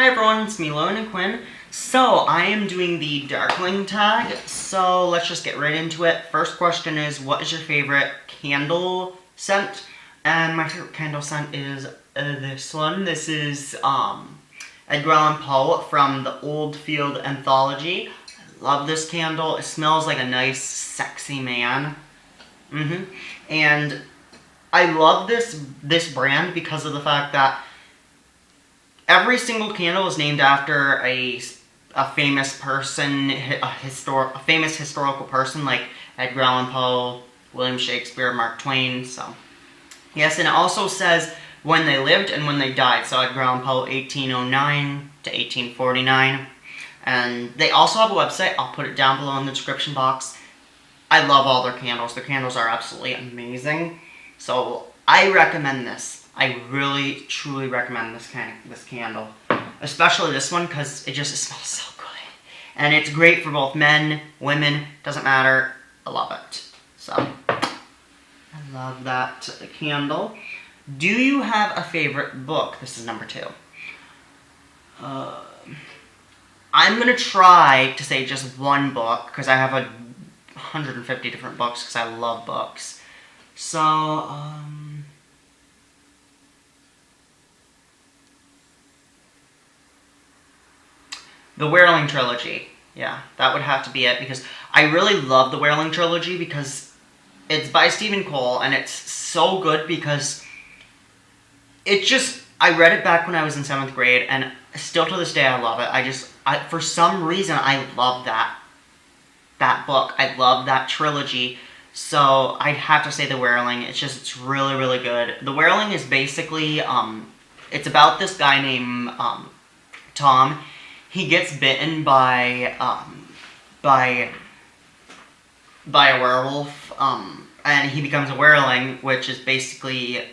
Hi everyone, it's me, LoganAquin. So, I am doing the Darkling Tag, so let's just get right into it. First question is, what is your favorite candle scent? And my favorite candle scent is this one. This is Edgar Allan Poe from the Old Field Anthology. I love this candle. It smells like a nice, sexy man. And I love this brand because of the fact that every single candle is named after a famous person, a famous historical person like Edgar Allan Poe, William Shakespeare, Mark Twain. So, yes, and it also says when they lived and when they died. So Edgar Allan Poe, 1809 to 1849. And they also have a website. I'll put it down below in the description box. I love all their candles. Their candles are absolutely amazing. So I recommend this. I really, truly recommend this candle. Especially this one, because it smells so good. And it's great for both men, women, doesn't matter. I love it. So, I love that candle. Do you have a favorite book? This is number 2. I'm going to try to say just one book, because I have 150 different books, because I love books. So, the Wehrling trilogy. Yeah, that would have to be it, because I really love the Wehrling trilogy because it's by Stephen Cole, and it's so good because I read it back when I was in 7th grade, and still to this day I love it. For some reason, I love that book. I love that trilogy. So I'd have to say the Wehrling. It's really, really good. The Wehrling is basically, it's about this guy named Tom. He gets bitten by a werewolf, and he becomes a wereling, which is basically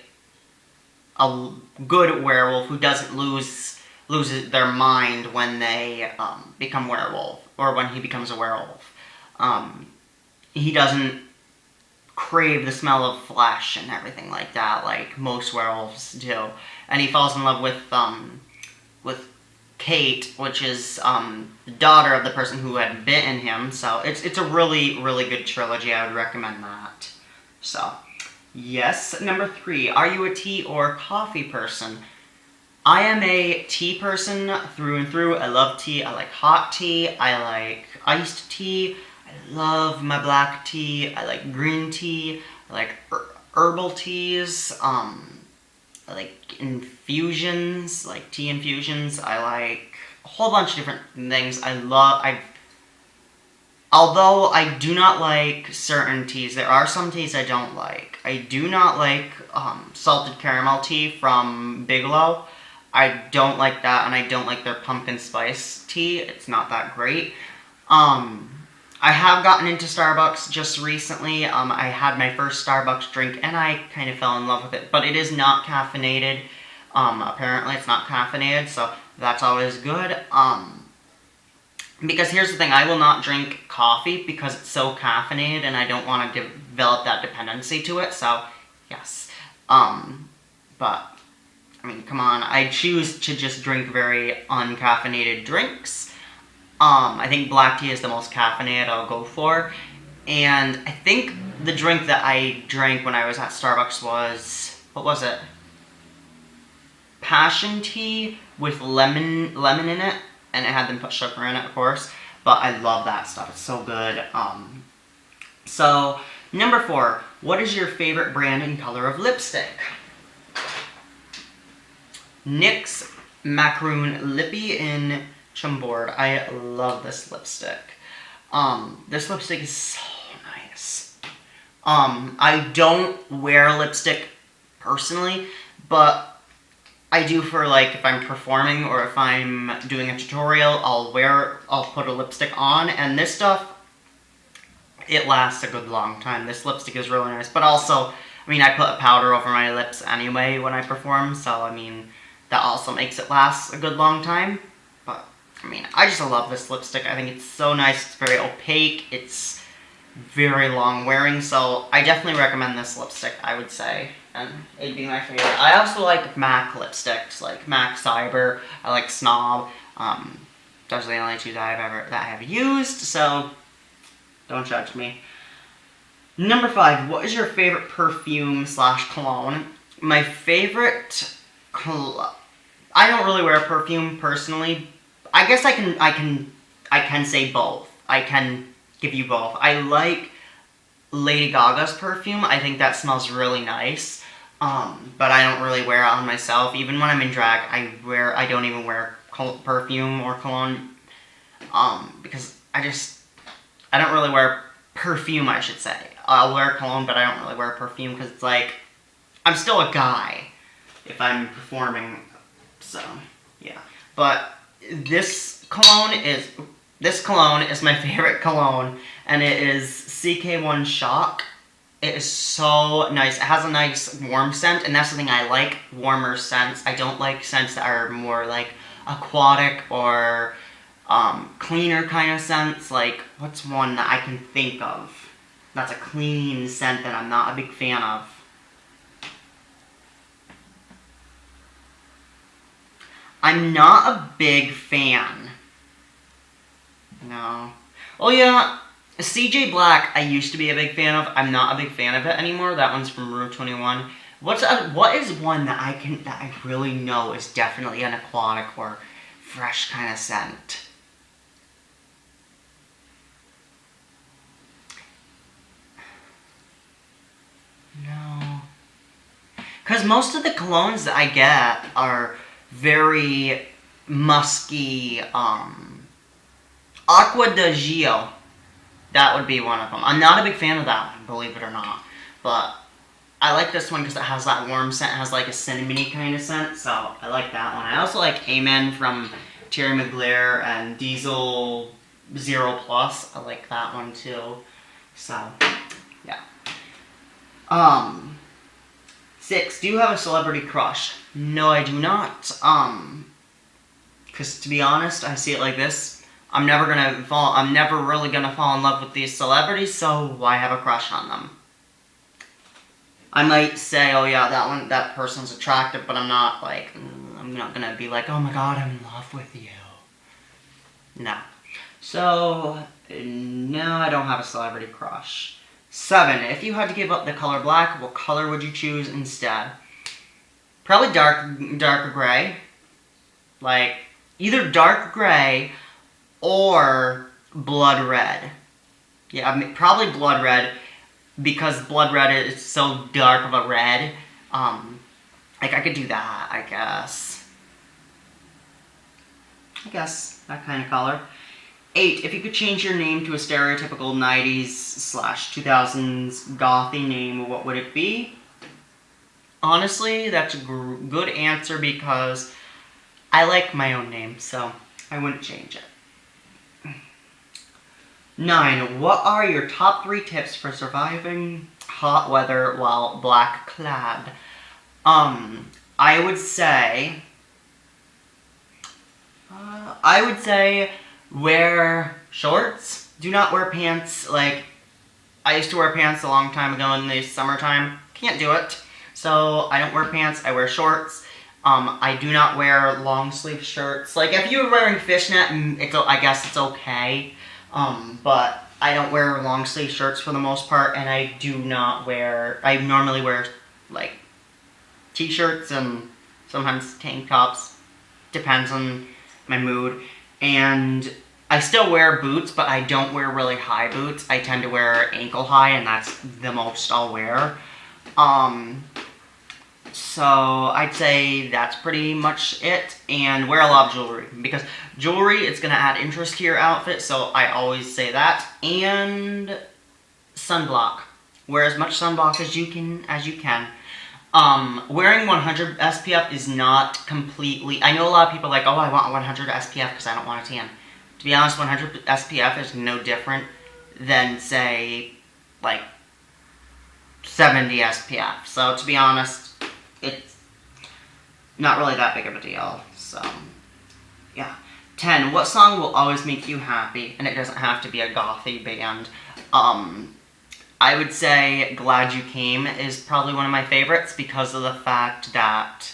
a good werewolf who doesn't loses their mind when they become werewolf, or when he becomes a werewolf. He doesn't crave the smell of flesh and everything like that, like most werewolves do. And he falls in love with Kate, which is the daughter of the person who had bitten him. So it's a really, really good trilogy. I would recommend that. So, yes. Number 3, are you a tea or coffee person? I am a tea person through and through. I love tea. I like hot tea. I like iced tea. I love my black tea. I like green tea. I like herbal teas. I like infusions, like tea infusions. I like a whole bunch of different things. Although I do not like certain teas, there are some teas I don't like. I do not like salted caramel tea from Bigelow. I don't like that, and I don't like their pumpkin spice tea. It's not that great. I have gotten into Starbucks just recently. I had my first Starbucks drink, and I kind of fell in love with it. But it is not caffeinated. Apparently, it's not caffeinated, so that's always good. Because here's the thing, I will not drink coffee because it's so caffeinated, and I don't want to develop that dependency to it, so, yes. But, I mean, come on, I choose to just drink very uncaffeinated drinks. I think black tea is the most caffeinated I'll go for. And I think the drink that I drank when I was at Starbucks was, what was it? Passion tea with lemon in it. And it had them put sugar in it, of course. But I love that stuff. It's so good. So, number 4. What is your favorite brand and color of lipstick? NYX Macaroon Lippy in Chumboard. I love this lipstick. This lipstick is so nice. I don't wear lipstick personally, but I do for, like, if I'm performing or if I'm doing a tutorial, I'll put a lipstick on, and this stuff, it lasts a good long time. This lipstick is really nice, but also, I mean, I put a powder over my lips anyway when I perform, so, I mean, that also makes it last a good long time. But, I mean, I just love this lipstick. I think it's so nice. It's very opaque. It's very long wearing, so I definitely recommend this lipstick, I would say, and it'd be my favorite. I also like MAC lipsticks, like MAC Cyber, I like Snob. Those are the only two that I have used, so don't judge me. Number 5, what is your favorite perfume / cologne? My favorite I don't really wear perfume personally. I guess I can say both. I can give you both. I like Lady Gaga's perfume. I think that smells really nice. But I don't really wear it on myself. Even when I'm in drag, I don't even wear perfume or cologne. Because I don't really wear perfume, I should say. I'll wear cologne, but I don't really wear perfume because it's like, I'm still a guy if I'm performing, so, yeah. But this cologne is my favorite cologne, and it is CK1 Shock. It is so nice. It has a nice warm scent, and that's the thing, I like warmer scents. I don't like scents that are more like aquatic or cleaner kind of scents. Like, what's one that I can think of that's a clean scent that I'm not a big fan of? I'm not a big fan. No. Oh yeah, CJ Black I used to be a big fan of. I'm not a big fan of it anymore. That one's from Rue 21. What is one that I really know is definitely an aquatic or fresh kind of scent? No. Because most of the colognes that I get are very musky. Acqua di Gio. That would be one of them. I'm not a big fan of that one, believe it or not. But I like this one because it has that warm scent. It has like a cinnamony kind of scent. So I like that one. I also like Amen from Thierry Mugler and Diesel 0 Plus. I like that one too. So, yeah. 6. Do you have a celebrity crush? No, I do not. Because to be honest, I see it like this. I'm never really gonna fall in love with these celebrities, so why have a crush on them? I might say, oh yeah, that person's attractive, but I'm not gonna be like, oh my god, I'm in love with you. No. So, no, I don't have a celebrity crush. 7. If you had to give up the color black, what color would you choose instead? Probably darker gray. Like, either dark gray or blood red. Yeah, probably blood red, because blood red is so dark of a red. Like, I could do that, I guess. That kind of color. 8. If you could change your name to a stereotypical 90s/2000s gothy name, what would it be? Honestly, that's a good answer because I like my own name, so I wouldn't change it. 9. What are your top 3 tips for surviving hot weather while black clad? I would say wear shorts. Do not wear pants. Like, I used to wear pants a long time ago in the summertime. Can't do it. So I don't wear pants. I wear shorts. I do not wear long sleeve shirts. Like, if you're wearing fishnet, I guess it's okay. But I don't wear long sleeve shirts for the most part, and I normally wear, like, t-shirts and sometimes tank tops. Depends on my mood. And I still wear boots, but I don't wear really high boots. I tend to wear ankle high, and that's the most I'll wear. So I'd say that's pretty much it, and wear a lot of jewelry, because jewelry, it's going to add interest to your outfit, so I always say that. And sunblock. Wear as much sunblock as you can. Wearing 100 SPF is not completely... I know a lot of people are like, oh, I want 100 SPF because I don't want a tan. To be honest, 100 SPF is no different than, say, like, 70 SPF. So, to be honest, it's not really that big of a deal. So, yeah. 10. What song will always make you happy? And it doesn't have to be a gothy band. I would say Glad You Came is probably one of my favorites because of the fact that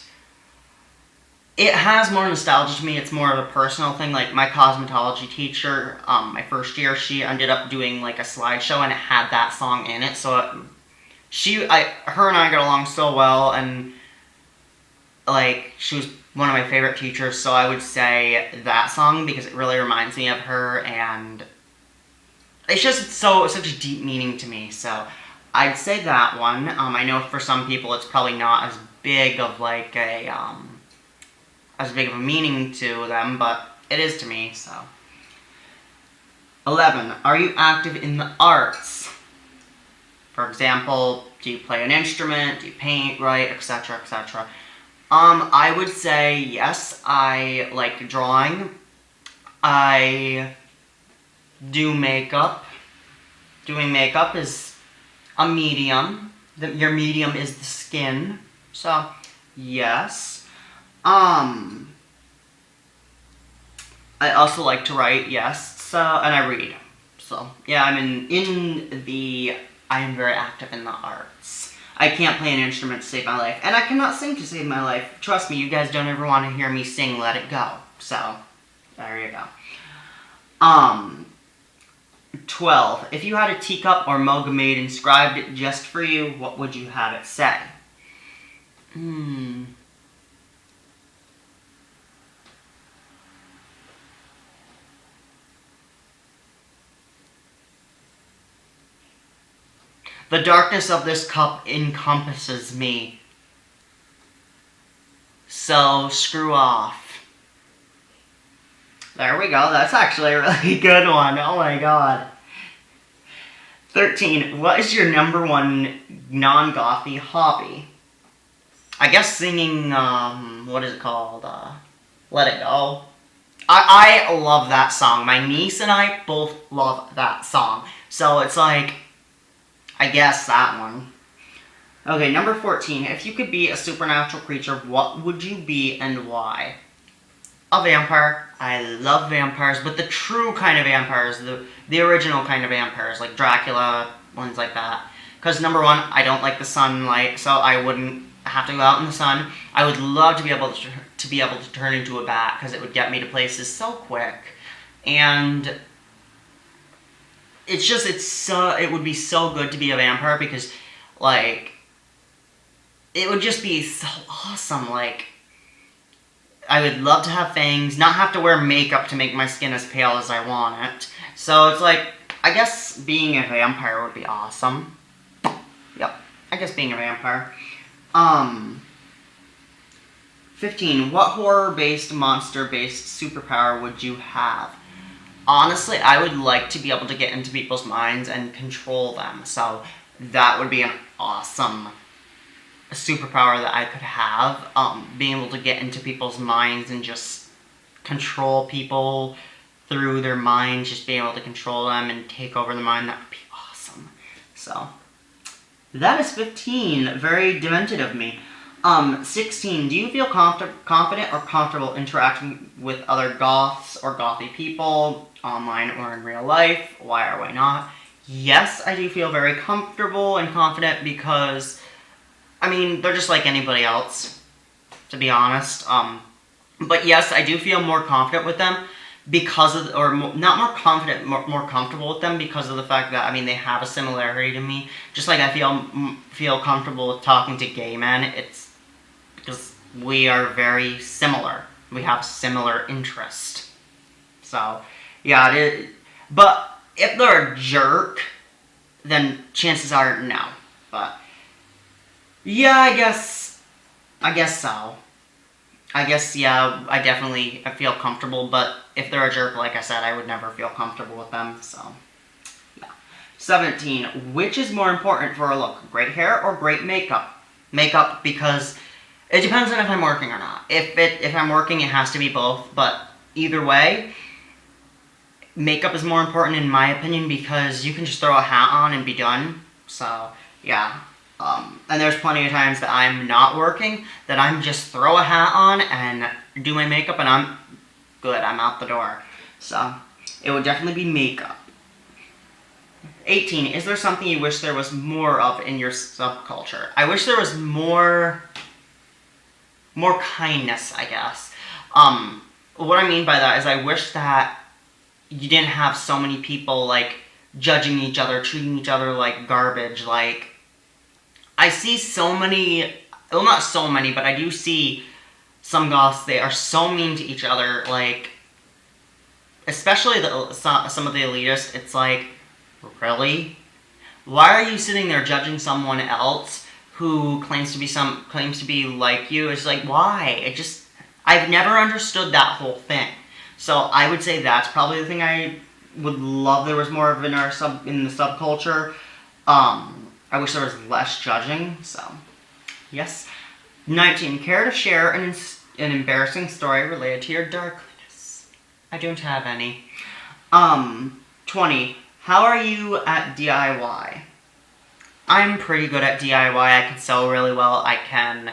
it has more nostalgia to me. It's more of a personal thing. Like, my cosmetology teacher, my first year, she ended up doing, like, a slideshow, and it had that song in it. So, her and I got along so well, and, like, she was one of my favorite teachers. So I would say that song because it really reminds me of her, and it's just such a deep meaning to me. So I'd say that one. I know for some people it's probably not as big of, like, as big of a meaning to them, but it is to me, so. 11. Are you active in the arts? For example, do you play an instrument? Do you paint, write, etc., etc.? I would say yes, I like drawing. I do makeup. Doing makeup is a medium. Your medium is the skin, so yes. I also like to write, yes, so, and I read. So, yeah, I am very active in the arts. I can't play an instrument to save my life, and I cannot sing to save my life. Trust me, you guys don't ever want to hear me sing Let It Go. So, there you go. 12. If you had a teacup or mug made inscribed just for you, what would you have it say? The darkness of this cup encompasses me. So, screw off. There we go. That's actually a really good one. Oh my god. 13. What is your number one non-gothy hobby? I guess singing, what is it called? Let It Go. I love that song. My niece and I both love that song. So it's like, I guess that one. Okay, number 14. If you could be a supernatural creature, what would you be and why? A vampire. I love vampires, but the true kind of vampires, the original kind of vampires, like Dracula, ones like that. Because number one, I don't like the sunlight, so I wouldn't have to go out in the sun. I would love to be able to turn into a bat, because it would get me to places so quick. And it would be so good to be a vampire because, like, it would just be so awesome. Like, I would love to have fangs, not have to wear makeup to make my skin as pale as I want it. So it's like, I guess being a vampire would be awesome. Yep, I guess being a vampire. 15. What horror-based, monster-based superpower would you have? Honestly, I would like to be able to get into people's minds and control them. So that would be an awesome superpower that I could have. Being able to get into people's minds and just control people through their minds, just being able to control them and take over their mind, that would be awesome. So that is 15. Very demented of me. 16. Do you feel confident or comfortable interacting with other goths or gothy people, online or in real life? Why or why not? Yes, I do feel very comfortable and confident because, I mean, they're just like anybody else, to be honest. But yes, I do feel more confident with them because of, or not more confident, more comfortable with them because of the fact that, I mean, they have a similarity to me. Just like I feel comfortable with talking to gay men, it's because we are very similar. We have similar interest. So, yeah, but if they're a jerk, then chances are no. But yeah, I guess so. I guess, yeah, I feel comfortable, but if they're a jerk, like I said, I would never feel comfortable with them, so, yeah. 17. Which is more important for a look, great hair or great makeup? Makeup, because it depends on if I'm working or not. If I'm working, it has to be both, but either way, makeup is more important in my opinion because you can just throw a hat on and be done, so, yeah. And there's plenty of times that I'm not working, that I'm just throw a hat on and do my makeup and I'm good, I'm out the door. So, it would definitely be makeup. 18. Is there something you wish there was more of in your subculture? I wish there was more kindness, I guess. What I mean by that is I wish that you didn't have so many people, like, judging each other, treating each other like garbage. Like, I see so many, well, not so many, but I do see some goths, they are so mean to each other, like, especially some of the elitists. It's like, really? Why are you sitting there judging someone else who claims to be like you? It's like, why? I've never understood that whole thing. So I would say that's probably the thing I would love there was more of in the subculture. I wish there was less judging. So yes. 19. Care to share an embarrassing story related to your darkness? I don't have any. 20. How are you at DIY? I'm pretty good at DIY. I can sew really well. I can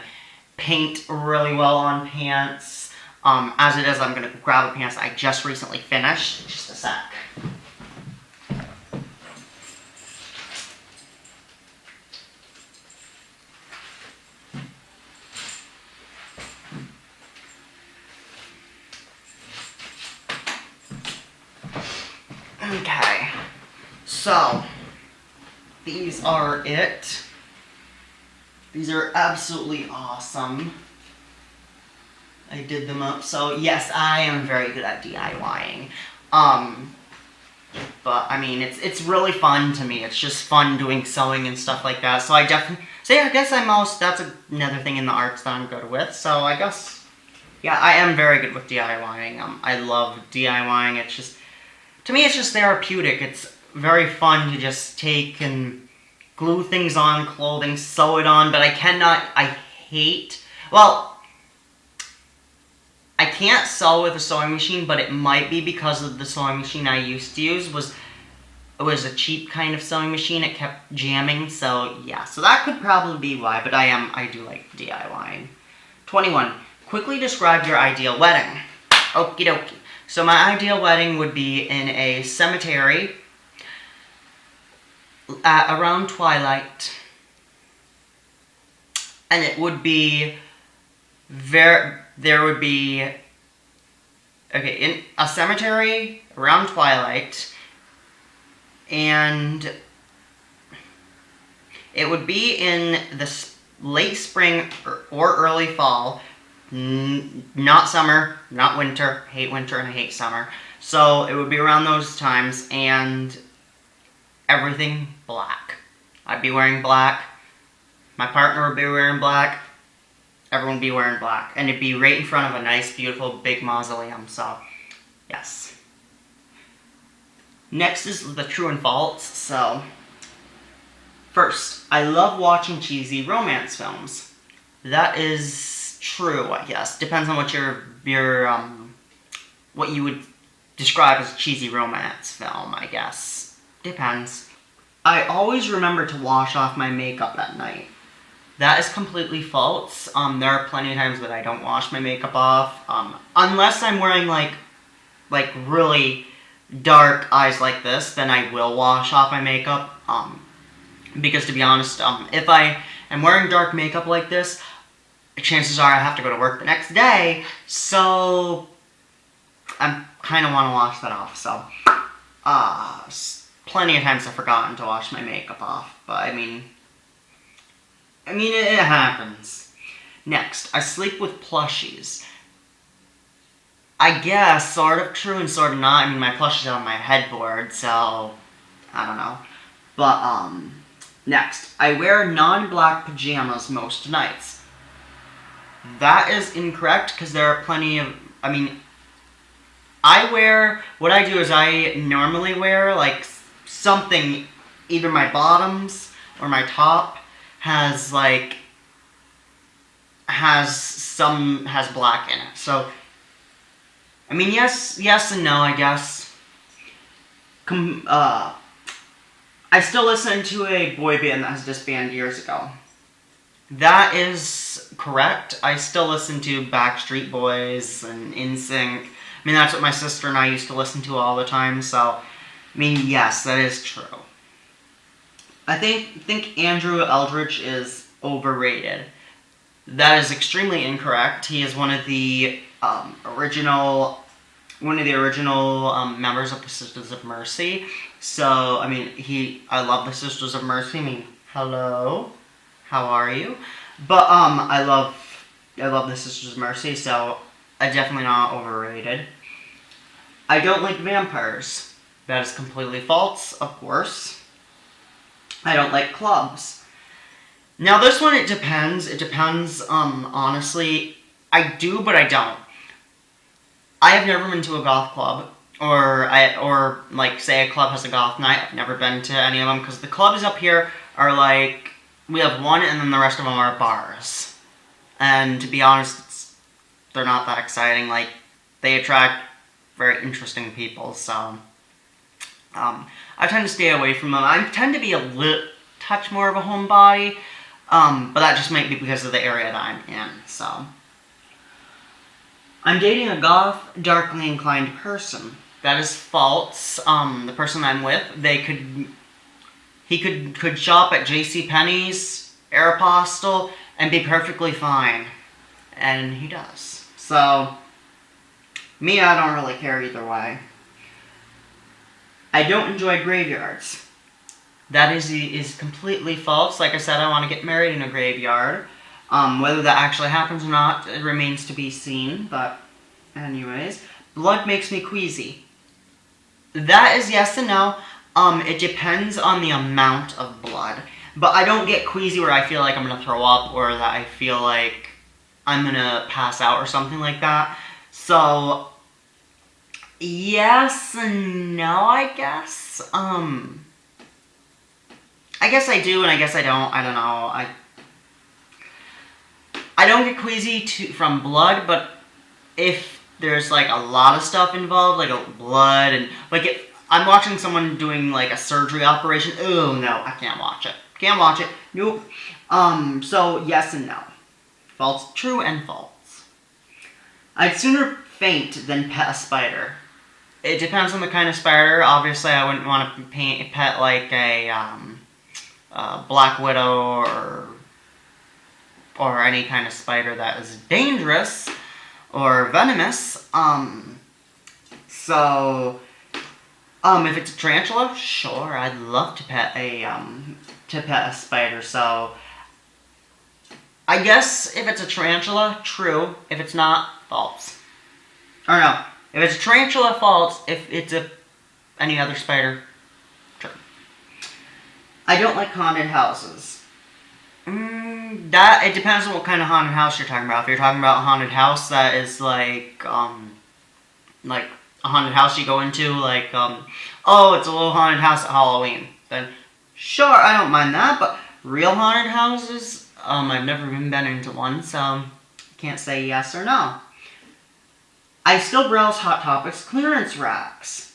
paint really well on pants. As it is, I'm going to grab the pants I just recently finished. Just a sec. Okay. So, these are it. These are absolutely awesome. I did them up, so yes, I am very good at DIYing. But I mean, it's really fun to me. It's just fun doing sewing and stuff like that. So I guess that's another thing in the arts that I'm good with. So I guess, yeah, I am very good with DIYing. I love DIYing. It's just, to me, it's just therapeutic. It's very fun to just take and glue things on clothing, sew it on, but I can't sew with a sewing machine, but it might be because of the sewing machine I used to use was a cheap kind of sewing machine. It kept jamming, so yeah. So that could probably be why, but I do like DIYing. 21. Quickly describe your ideal wedding. Okie dokie. So my ideal wedding would be in a cemetery around twilight, and it would be in a cemetery around twilight, and it would be in the late spring or early fall, not summer, not winter. I hate winter and I hate summer. So it would be around those times, and everything black. I'd be wearing black. My partner would be wearing black. Everyone would be wearing black. And it'd be right in front of a nice, beautiful, big mausoleum. So, yes. Next is the true and false. So, first, I love watching cheesy romance films. That is true, I guess. Depends on what what you would describe as a cheesy romance film, I guess. Depends. I always remember to wash off my makeup at night. That is completely false. There are plenty of times that I don't wash my makeup off. Unless I'm wearing like really dark eyes like this, then I will wash off my makeup. Because to be honest, if I am wearing dark makeup like this, chances are I have to go to work the next day, so I kind of want to wash that off. So, plenty of times I've forgotten to wash my makeup off, but I mean, it happens. Next, I sleep with plushies. I guess, sort of true and sort of not. I mean, my plushie's on my headboard, so I don't know. But, next, I wear non-black pajamas most nights. That is incorrect, because there are plenty of, what I do is I normally wear, like, something, either my bottoms or my top has black in it. So, yes and no, I guess. I still listen to a boy band that has disbanded years ago. That is correct. I still listen to Backstreet Boys and NSYNC. That's what my sister and I used to listen to all the time, so, yes, that is true. I think Andrew Eldritch is overrated. That is extremely incorrect. He is one of the original members of the Sisters of Mercy. So I mean, I love the Sisters of Mercy. I mean, hello, how are you? But I love the Sisters of Mercy. So definitely not overrated. I don't like vampires. That is completely false, of course. I don't like clubs. Now this one, it depends. It depends, honestly. I do, but I don't. I have never been to a goth club. Or like, say a club has a goth night. I've never been to any of them, because the clubs up here are like, we have one and then the rest of them are bars. And to be honest, they're not that exciting. Like, they attract very interesting people, so I tend to stay away from them. I tend to be a little touch more of a homebody, but that just might be because of the area that I'm in, so. I'm dating a goth, darkly inclined person. That is false. The person I'm with, he could shop at JCPenney's, Aeropostale, and be perfectly fine. And he does. So, me, I don't really care either way. I don't enjoy graveyards. That is completely false. Like I said, I want to get married in a graveyard. Whether that actually happens or not, it remains to be seen. But, anyways, blood makes me queasy. That is yes and no. It depends on the amount of blood. But I don't get queasy where I feel like I'm going to throw up or that I feel like I'm going to pass out or something like that. So, yes and no, I guess. I guess I do and I guess I don't. I don't know. I don't get queasy from blood, but if there's like a lot of stuff involved, like blood and like if I'm watching someone doing like a surgery operation, oh no, I can't watch it. Can't watch it. Nope. So yes and no. False, true and false. I'd sooner faint than pet a spider. It depends on the kind of spider. Obviously, I wouldn't want to pet like a black widow or any kind of spider that is dangerous or venomous. If it's a tarantula, sure, I'd love to pet a spider. So, I guess if it's a tarantula, true. If it's not, false. Or no, if it's a tarantula, false. If it's any other spider, true. I don't like haunted houses. It depends on what kind of haunted house you're talking about. If you're talking about a haunted house that is like a haunted house you go into, like, oh, it's a little haunted house at Halloween, then sure, I don't mind that, but real haunted houses, I've never even been into one, so can't say yes or no. I still browse Hot Topics clearance racks.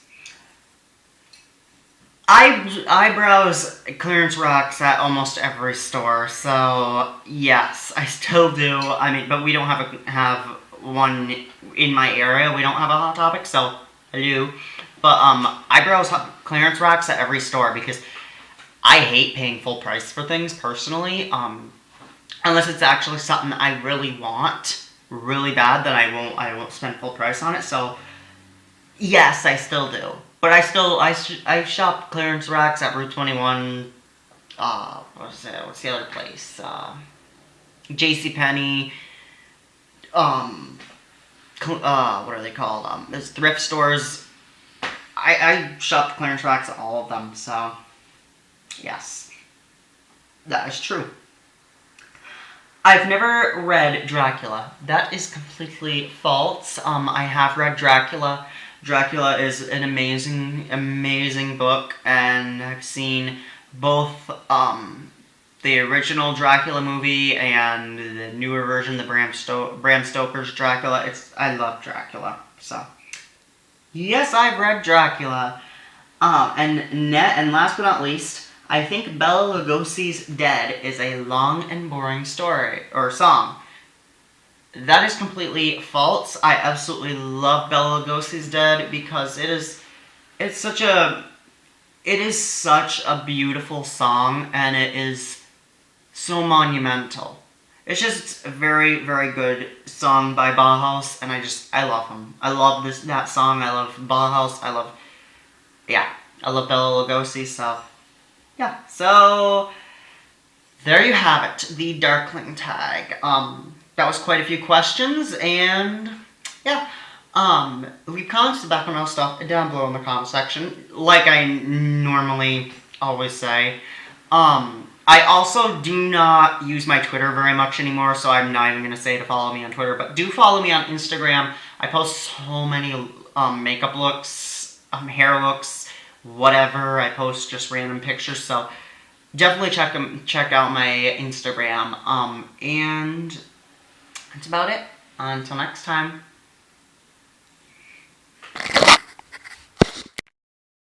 I browse clearance racks at almost every store, so yes, I still do. I mean, but we don't have one in my area. We don't have a Hot Topic, so I do. But I browse clearance racks at every store because I hate paying full price for things personally. Unless it's actually something I really want, really bad, then I won't spend full price on it. So yes, I still do. But I shop clearance racks at Route 21, what's the other place? JCPenney, what are they called? There's thrift stores. I shop clearance racks at all of them, so, yes. That is true. I've never read Dracula. That is completely false. I have read Dracula. Dracula is an amazing, amazing book, and I've seen both the original Dracula movie and the newer version, the Bram Stoker's Dracula. I love Dracula, so yes, I've read Dracula. And last but not least, I think Bela Lugosi's Dead is a long and boring story or song. That is completely false. I absolutely love Bela Lugosi's Dead because it's such a It is such a beautiful song, and it is so monumental. It's just a very, very good song by Bauhaus, and I love them. I love that song. I love Bauhaus. I love Bela Lugosi. So yeah. So there you have it, the Darkling Tag. That was quite a few questions, and yeah. Leave comments and background stuff down below in the comment section, like I normally always say. I also do not use my Twitter very much anymore, so I'm not even going to say to follow me on Twitter, but do follow me on Instagram. I post so many makeup looks, hair looks, whatever. I post just random pictures, so definitely check out my Instagram. And that's about it. Until next time.